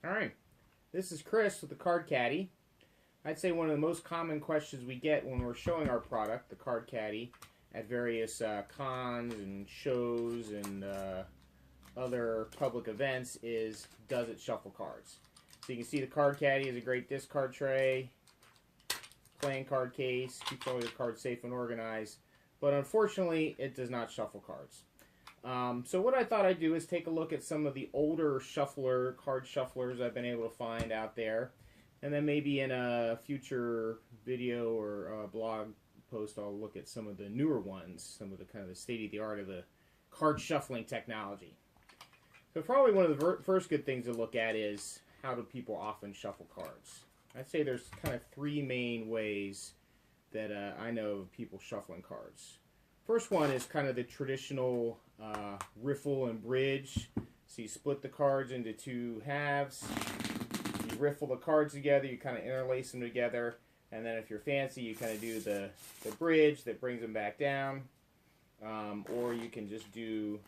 Alright, this is Chris with the Card Caddy. I'd say one of the most common questions we get when we're showing our product, the Card Caddy, at various cons and shows and other public events is, does it shuffle cards? So you can see the Card Caddy is a great discard tray, playing card case, keeps all your cards safe and organized, but unfortunately it does not shuffle cards. So what I thought I'd do is take a look at some of the older card shufflers I've been able to find out there, and then maybe in a future video or blog post I'll look at some of the newer ones, some of the kind of the state-of-the-art of the card shuffling technology. So probably one of the first good things to look at is how do people often shuffle cards. I'd say there's kind of three main ways that I know of people shuffling cards. First one is kind of the traditional riffle and bridge. So you split the cards into two halves, you riffle the cards together, you kind of interlace them together, and then if you're fancy you kind of do the bridge that brings them back down, or you can just do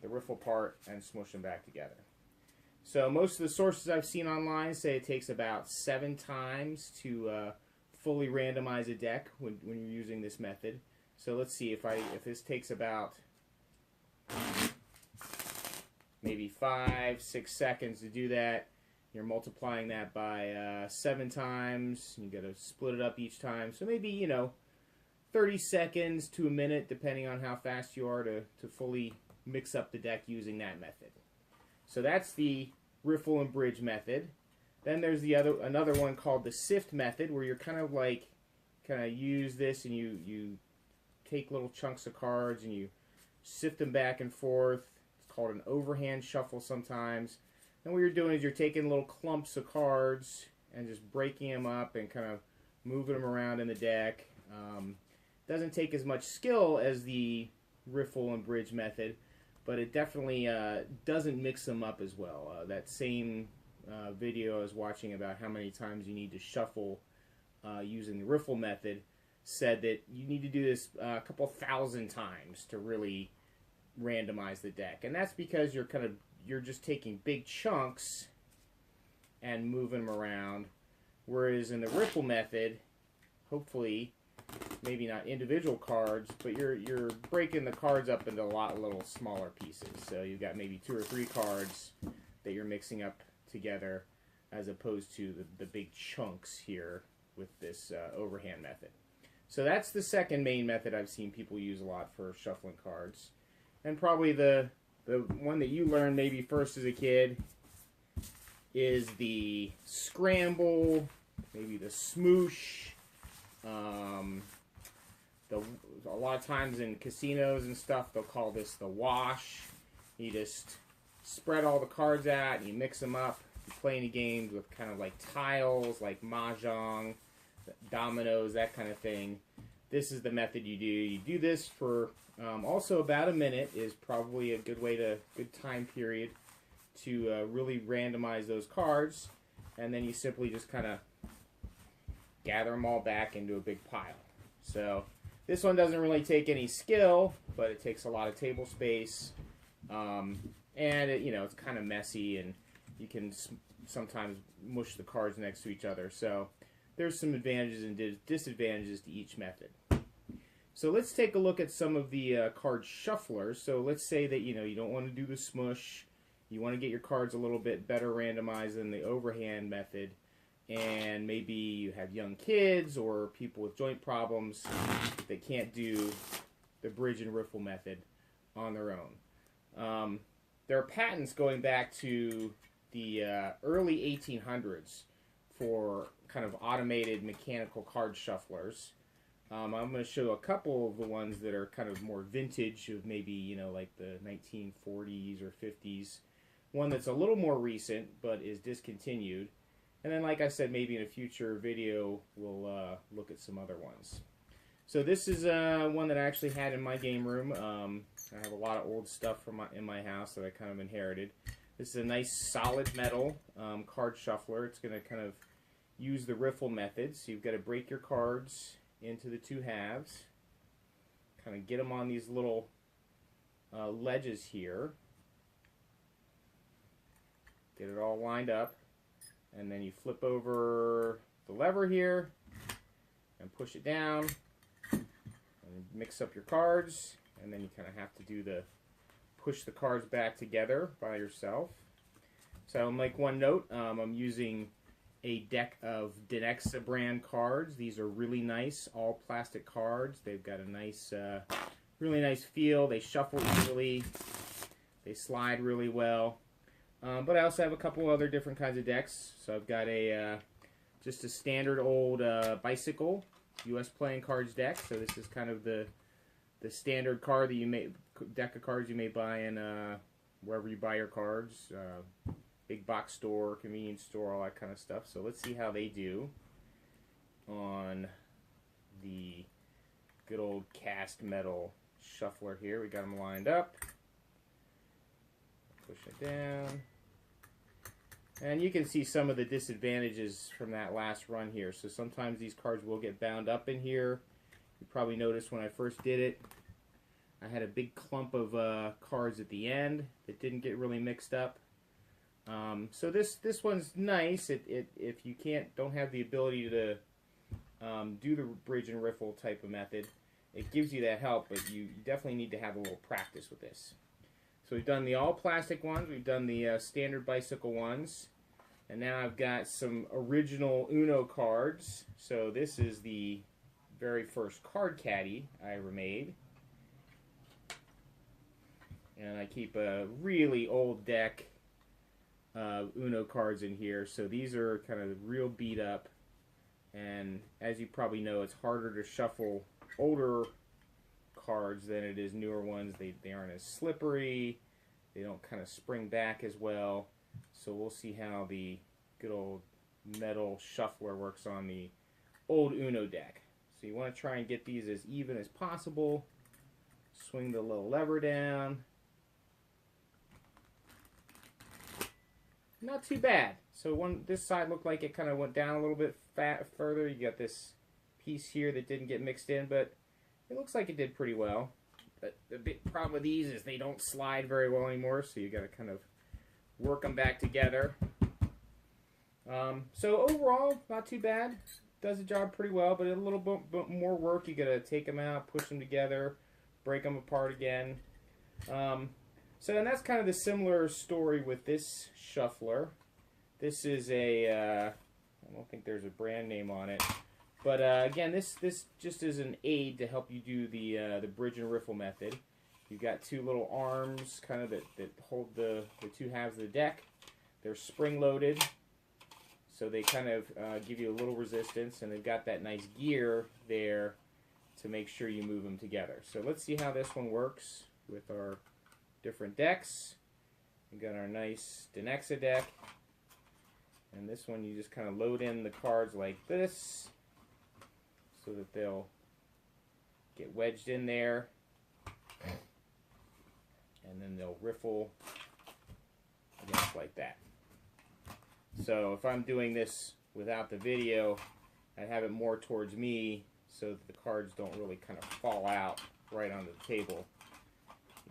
the riffle part and smush them back together. So most of the sources I've seen online say it takes about 7 times to fully randomize a deck when you're using this method. So let's see if this takes about maybe 5-6 seconds to do that. You're multiplying that by 7 times. You got to split it up each time. So maybe 30 seconds to a minute, depending on how fast you are to fully mix up the deck using that method. So that's the riffle and bridge method. Then there's another one called the Sift method, where you're kind of use this and you take little chunks of cards and you sift them back and forth. It's called an overhand shuffle sometimes. And what you're doing is you're taking little clumps of cards and just breaking them up and kind of moving them around in the deck. Doesn't take as much skill as the riffle and bridge method, but it definitely doesn't mix them up as well. That same video I was watching about how many times you need to shuffle using the riffle method said that you need to do this a couple thousand times to really randomize the deck, and that's because you're just taking big chunks and moving them around, whereas in the riffle method, hopefully, maybe not individual cards, but you're breaking the cards up into a lot little smaller pieces. So you've got maybe 2 or 3 cards that you're mixing up together, as opposed to the big chunks here with this overhand method. So that's the second main method I've seen people use a lot for shuffling cards. And probably the one that you learned maybe first as a kid is the Scramble, maybe the Smoosh. A lot of times in casinos and stuff, they'll call this the Wash. You just spread all the cards out and you mix them up. You play any games with kind of like tiles, like mahjong, dominoes, that kind of thing. This is the method you do. You do this for also about a minute is probably a good time period to really randomize those cards, and then you simply just kind of gather them all back into a big pile. So this one doesn't really take any skill, but it takes a lot of table space, and it's kind of messy, and you can sometimes mush the cards next to each other. So there's some advantages and disadvantages to each method. So let's take a look at some of the card shufflers. So let's say that you don't want to do the smush. You want to get your cards a little bit better randomized than the overhand method, and maybe you have young kids or people with joint problems that can't do the bridge and riffle method on their own. There are patents going back to the early 1800s for kind of automated mechanical card shufflers. I'm going to show a couple of the ones that are kind of more vintage, of maybe like the 1940s or 50s. One that's a little more recent but is discontinued. And then, like I said, maybe in a future video we'll look at some other ones. So this is one that I actually had in my game room. I have a lot of old stuff in my house that I kind of inherited. This is a nice solid metal card shuffler. It's going to kind of use the riffle method. So you've got to break your cards into the 2 halves, kind of get them on these little ledges here, Get it all lined up. And then you flip over the lever here and push it down and mix up your cards. And then you kind of have to do the push the cards back together by yourself. So I'll make one note. I'm using a deck of Denexa brand cards. These are really nice, all plastic cards. They've got a nice, really nice feel. They shuffle easily. They slide really well. But I also have a couple other different kinds of decks. So I've got a just a standard old bicycle U.S. playing cards deck. So this is kind of the standard card that you may deck of cards you may buy in wherever you buy your cards. Big box store, convenience store, all that kind of stuff. So let's see how they do on the good old cast metal shuffler here. We got them lined up. Push it down. And you can see some of the disadvantages from that last run here. So sometimes these cards will get bound up in here. You probably noticed when I first did it, I had a big clump of cards at the end that didn't get really mixed up. So this one's nice. If you don't have the ability to do the bridge and riffle type of method, it gives you that help, but you definitely need to have a little practice with this. So we've done the all plastic ones, we've done the standard bicycle ones, and now I've got some original Uno cards. So this is the very first Card Caddy I ever made. And I keep a really old deck Uno cards in here, so these are kind of real beat up, and as you probably know, it's harder to shuffle older cards than it is newer ones. They aren't as slippery, they don't kind of spring back as well, so we'll see how the good old metal shuffler works on the old Uno deck. So you want to try and get these as even as possible. Swing the little lever down. Not too bad. So this side looked like it kind of went down a little bit further. You got this piece here that didn't get mixed in, but it looks like it did pretty well. But the big problem with these is they don't slide very well anymore, so you got to kind of work them back together. So overall, not too bad. Does the job pretty well, but a little bit more work. You got to take them out, push them together, break them apart again. And that's kind of the similar story with this shuffler. This is I don't think there's a brand name on it. But again, this just is an aid to help you do the bridge and riffle method. You've got two little arms kind of that hold the two halves of the deck. They're spring-loaded, so they kind of give you a little resistance, and they've got that nice gear there to make sure you move them together. So let's see how this one works with our different decks. We've got our nice Denexa deck, and this one you just kind of load in the cards like this so that they'll get wedged in there, and then they'll riffle against like that. So if I'm doing this without the video, I have it more towards me so that the cards don't really kind of fall out right on the table.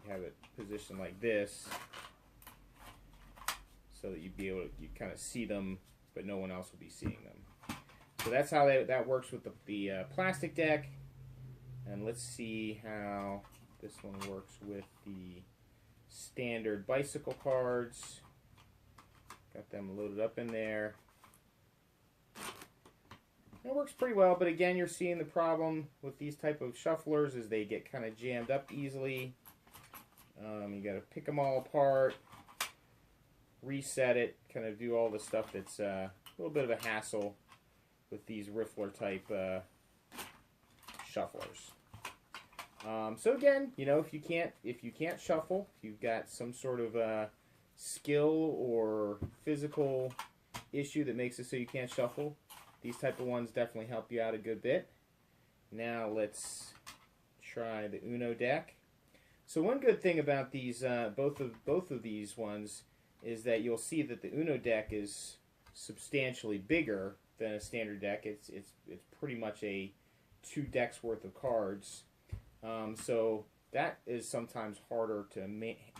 You have it positioned like this so that you'd be able to kind of see them, but no one else will be seeing them. So that's how that works with the plastic deck. And let's see how this one works with the standard bicycle cards. Got them loaded up in there. It works pretty well, but again, you're seeing the problem with these type of shufflers is they get kind of jammed up easily. You got to pick them all apart, reset it, kind of do all the stuff that's a little bit of a hassle with these riffler type shufflers. So again, you know, if you can't shuffle, if you've got some sort of skill or physical issue that makes it so you can't shuffle, these type of ones definitely help you out a good bit. Now let's try the Uno deck. So one good thing about these, both of these ones, is that you'll see that the Uno deck is substantially bigger than a standard deck. It's pretty much a 2 decks worth of cards. So that is sometimes harder to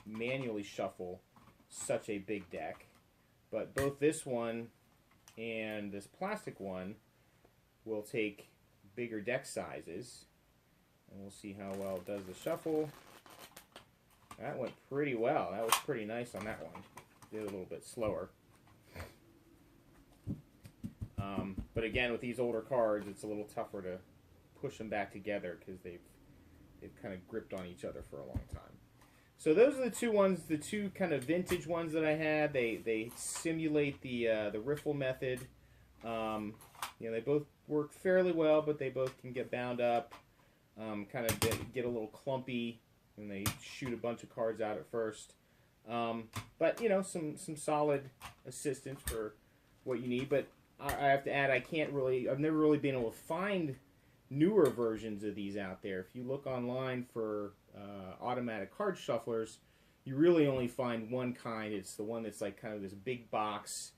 manually shuffle such a big deck. But both this one and this plastic one will take bigger deck sizes. And we'll see how well it does the shuffle. That went pretty well. That was pretty nice on that one. Did a little bit slower. But again, with these older cards, it's a little tougher to push them back together because they've kind of gripped on each other for a long time. So those are the two ones, the two kind of vintage ones that I had. They simulate the riffle method. You know, they both work fairly well, but they both can get bound up, kind of get a little clumpy, and they shoot a bunch of cards out at first. But you know, some solid assistance for what you need. But I have to add, I've never really been able to find newer versions of these out there. If you look online for automatic card shufflers, you really only find one kind. It's the one that's like kind of this big box.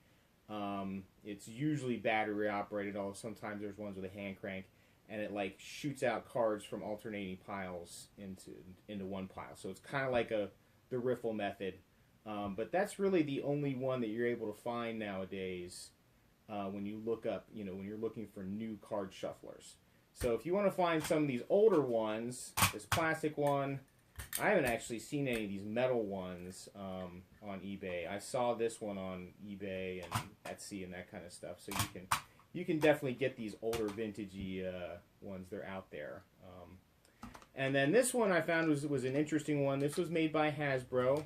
It's usually battery operated, although sometimes there's ones with a hand crank, and it like shoots out cards from alternating piles into one pile. So it's kind of like the riffle method. But that's really the only one that you're able to find nowadays when you look up, you know, when you're looking for new card shufflers. So if you want to find some of these older ones, this plastic one, I haven't actually seen any of these metal ones on eBay. I saw this one on eBay and Etsy and that kind of stuff. So you can definitely get these older vintagey ones. They're out there. And then this one I found was an interesting one. This was made by Hasbro.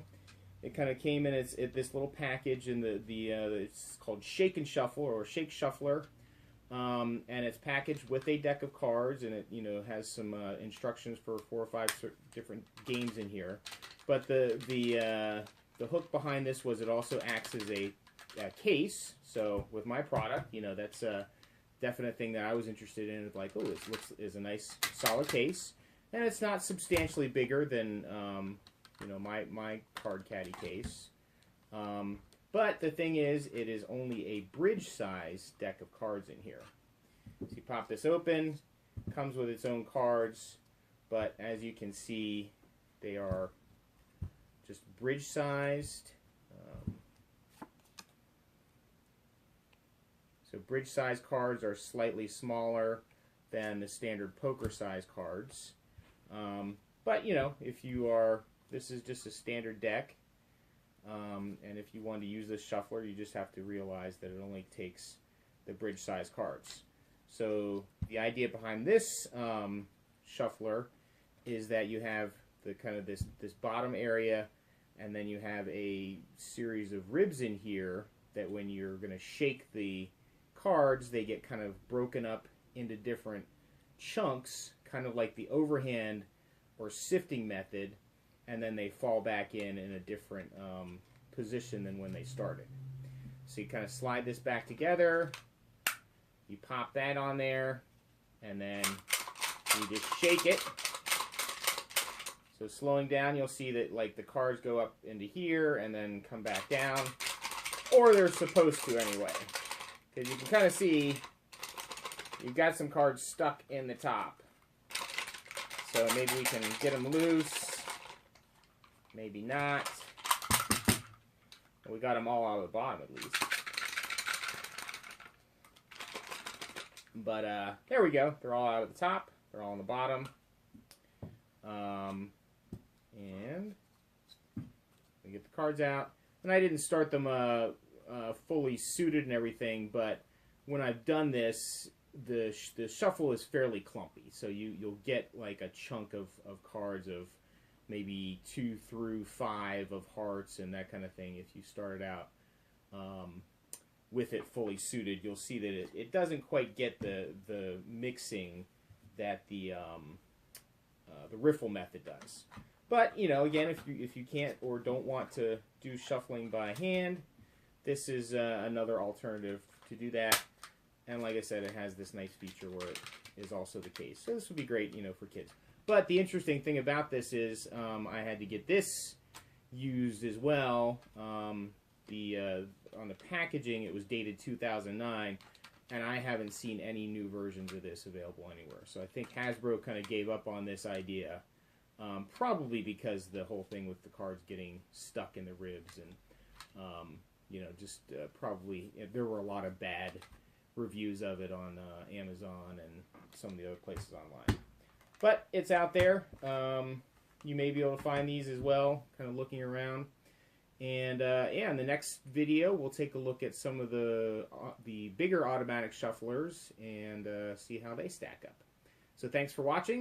It kind of came in this little package, and it's called Shake and Shuffle or Shake Shuffler. And it's packaged with a deck of cards, and it has some instructions for 4 or 5 different games in here. But the hook behind this was it also acts as a case. So with my product, that's a definite thing that I was interested in. It's like, oh, this is a nice solid case, and it's not substantially bigger than my Card Caddy case. But the thing is, it is only a bridge size deck of cards in here. So you pop this open, comes with its own cards, but as you can see, they are just bridge sized. So bridge size cards are slightly smaller than the standard poker size cards. But if you are, this is just a standard deck. And if you want to use this shuffler, you just have to realize that it only takes the bridge size cards. So the idea behind this shuffler is that you have the kind of this bottom area, and then you have a series of ribs in here that when you're going to shake the cards, they get kind of broken up into different chunks, kind of like the overhand or sifting method, and then they fall back in a different position than when they started. So you kind of slide this back together, you pop that on there, and then you just shake it. So slowing down, you'll see that like the cards go up into here and then come back down, or they're supposed to anyway. Because you can kind of see you've got some cards stuck in the top. So maybe we can get them loose. Maybe not. We got them all out of the bottom at least. But there we go. They're all out of the top. They're all on the bottom. And we get the cards out. And I didn't start them fully suited and everything, but when I've done this, the shuffle is fairly clumpy. So you'll get like a chunk of cards of maybe 2 through 5 of hearts and that kind of thing. If you started out with it fully suited, you'll see that it doesn't quite get the mixing that the riffle method does. But again, if you can't or don't want to do shuffling by hand, this is another alternative to do that. And like I said, it has this nice feature where it is also the case. So this would be great, for kids. But the interesting thing about this is I had to get this used as well. On the packaging, it was dated 2009, and I haven't seen any new versions of this available anywhere. So I think Hasbro kind of gave up on this idea, probably because the whole thing with the cards getting stuck in the ribs and you know, just probably there were a lot of bad reviews of it on Amazon and some of the other places online. But it's out there. You may be able to find these as well, kind of looking around. And yeah, in the next video, we'll take a look at some of the bigger automatic shufflers and see how they stack up. So thanks for watching.